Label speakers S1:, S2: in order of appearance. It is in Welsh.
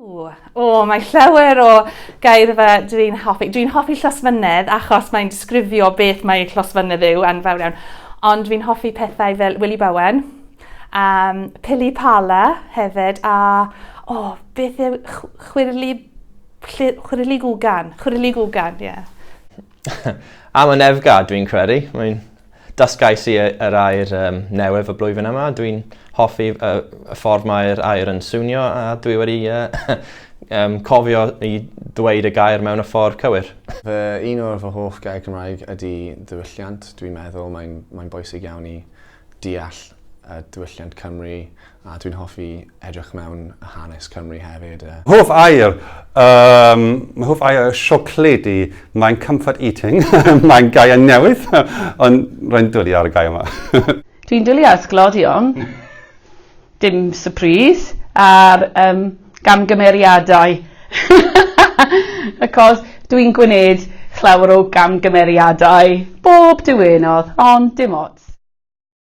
S1: Mae llawer o geirfa dwi'n hoffi. Dwi'n hoffi llosfynydd achos mae'n disgrifio beth mae llosfynydd yw anfawr iawn. Ond dwi'n hoffi pethau fel Willy Bowen, Pili Pala hefyd, a beth yw chwirili gwgan. Chwirili gwgan, ie.
S2: Am y nefgad dwi'n credu. Mae'n dysgais i yr air newydd y blwyddyn yma. Dwi'n hoffi y ffordd mae'r air yn swnio a dwi wedi cofio i ddweud y gair mewn y ffordd cywir.
S3: Un o'r fy hoff gair Cymraeg ydy diwylliant. Dwi'n meddwl mae'n bwysig iawn i deall diwylliant Cymru a dwi'n hoffi edrych mewn hanes Cymru hefyd.
S4: Hoff air, mae hoff air siocledi, mae'n comfort eating, mae'n gair newydd, ond rwy'n dwlu ar y gair yma.
S5: Dwi'n dwlu ar sglodion, dim surprise, a'r gamgymeriadau. Achos dwi'n gwneud llawer o gamgymeriadau bob diwyrnod, ond dim ots.